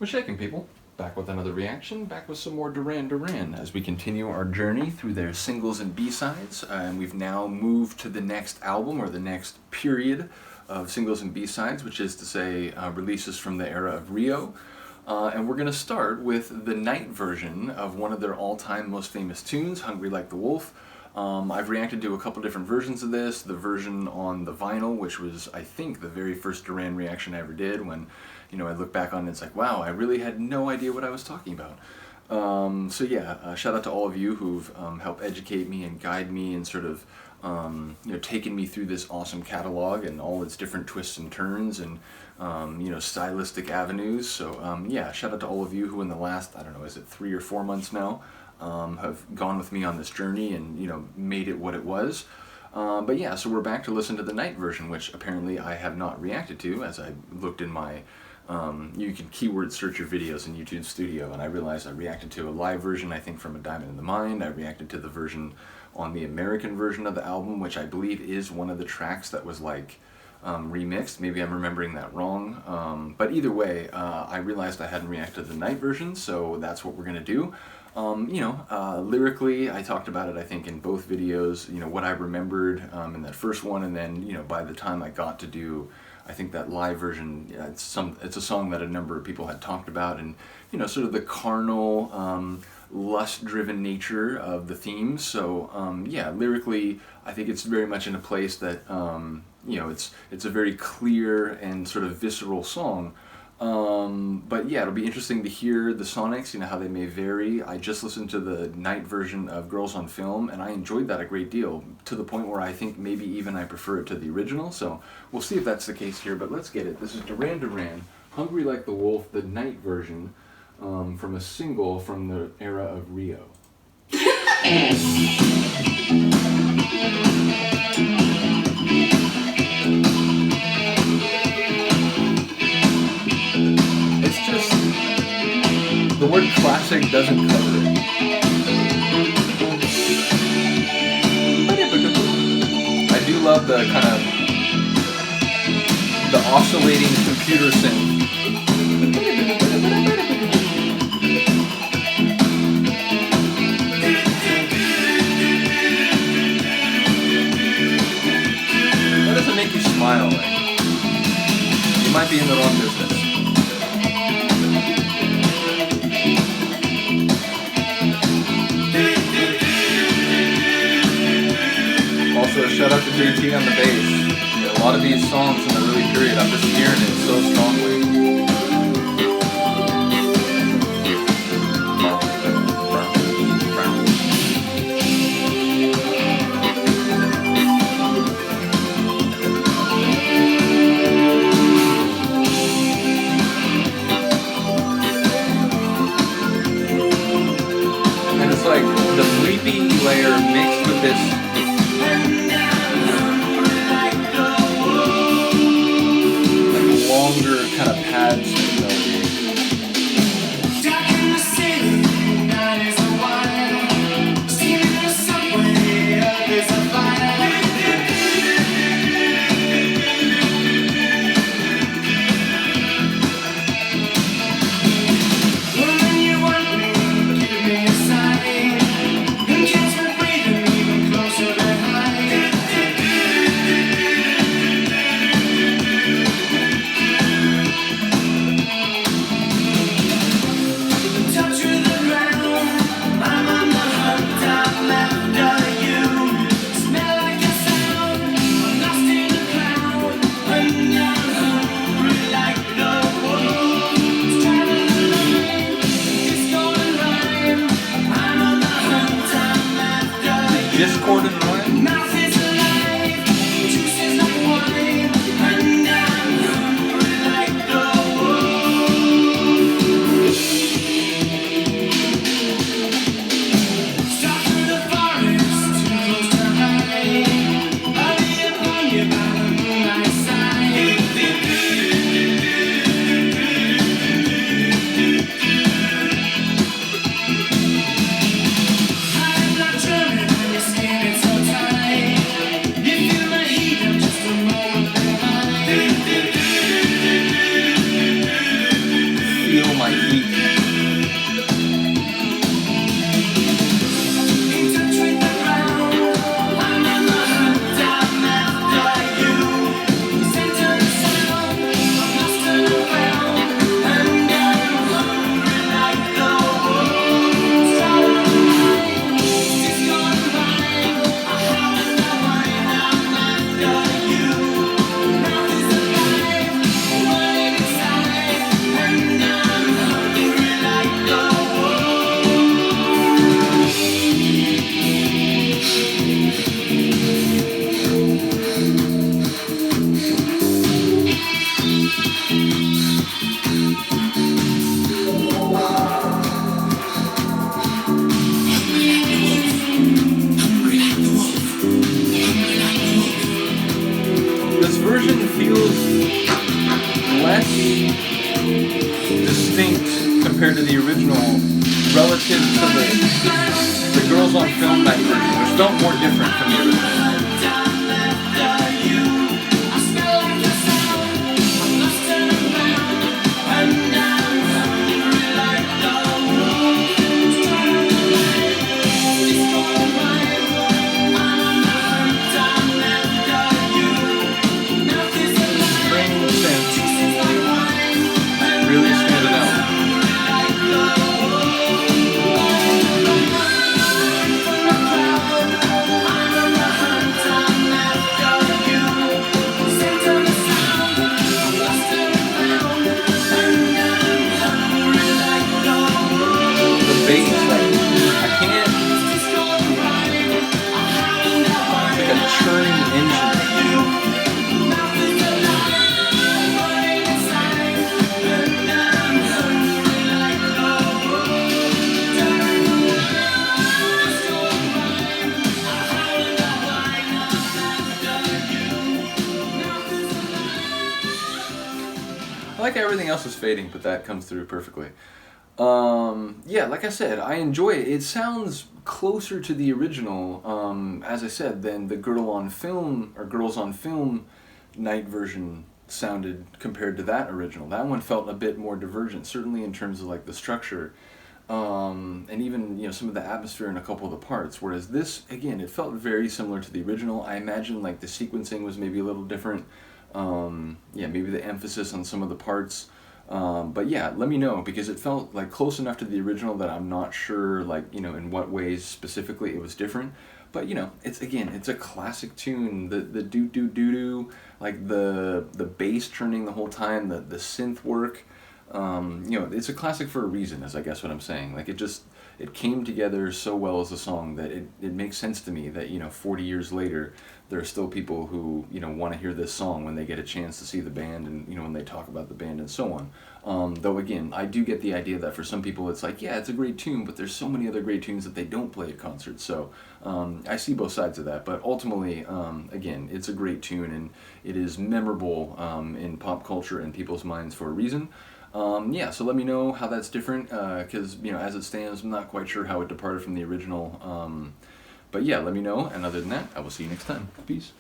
What's shaking, people? Back with another reaction, back with some more Duran Duran as we continue our journey through their singles and B-sides. And we've now moved to the next album, or the next period of singles and B-sides, which is to say releases from the era of Rio. And we're going to start with the night version of one of their all-time most famous tunes, Hungry Like the Wolf. I've reacted to a couple different versions of this. The version on the vinyl, which was, I think, the very first Duran reaction I ever did, when, you know, I look back on it, it's like, wow, I really had no idea what I was talking about. So yeah, shout out to all of you who've helped educate me and guide me and sort of, you know, taken me through this awesome catalog and all its different twists and turns and, you know, stylistic avenues. So yeah, shout out to all of you who in the last, I don't know, is it 3 or 4 months now, have gone with me on this journey and, you know, made it what it was. But yeah, so we're back to listen to the night version, which apparently I have not reacted to, as I looked in my, you can keyword search your videos in YouTube Studio, and I realized I reacted to a live version, I think, from A Diamond in the Mind. I reacted to the version on the American version of the album, which I believe is one of the tracks that was like remixed. Maybe I'm remembering that wrong. But either way, I realized I hadn't reacted to the night version, so that's what we're gonna do. You know, lyrically, I talked about it, I think, in both videos, you know, what I remembered in that first one, and then, you know, by the time I got to do, I think, that live version, it's a song that a number of people had talked about, and, you know, sort of the carnal, lust-driven nature of the themes. So, yeah, lyrically, I think it's very much in a place that, you know, it's a very clear and sort of visceral song. But yeah, it'll be interesting to hear the sonics, you know, how they may vary. I just listened to the night version of Girls on Film, and I enjoyed that a great deal, to the point where I think maybe even I prefer it to the original. So we'll see if that's the case here, but let's get it. This is Duran Duran, Hungry Like the Wolf, the night version, from a single from the era of Rio. The word classic doesn't cover it. I do love the kind of the oscillating computer synth. That doesn't make you smile, right? You might be in the wrong business. Also, shout out to JT on the bass. You know, a lot of these songs in the early period, I'm just hearing it so strongly. And it's like the bleepy layer mixed with this longer kind of pads melody. Discord and rhyme? I'm not German, and your skin is so beat. This version feels less distinct compared to the original relative to the Girls on Film night version, which felt more different from the original. I like how everything else is fading, but that comes through perfectly. Yeah, like I said, I enjoy it. It sounds closer to the original, as I said, than the Girls on Film night version sounded compared to that original. That one felt a bit more divergent, certainly in terms of like the structure, and even some of the atmosphere in a couple of the parts. Whereas this, again, it felt very similar to the original. I imagine like the sequencing was maybe a little different. Yeah, maybe the emphasis on some of the parts. But yeah, let me know, because it felt like close enough to the original that I'm not sure like in what ways specifically it was different. But it's a classic tune. The do do do do, like the bass turning the whole time, the synth work. It's a classic for a reason, is I guess what I'm saying. Like it came together so well as a song that it makes sense to me that 40 years later there are still people who want to hear this song when they get a chance to see the band, and when they talk about the band and so on. Though again, I do get the idea that for some people it's like, yeah, it's a great tune, but there's so many other great tunes that they don't play at concerts. So I see both sides of that, but ultimately, again, it's a great tune, and it is memorable in pop culture and people's minds for a reason. Yeah, so let me know how that's different, because as it stands, I'm not quite sure how it departed from the original. But yeah, let me know, and other than that, I will see you next time. Peace.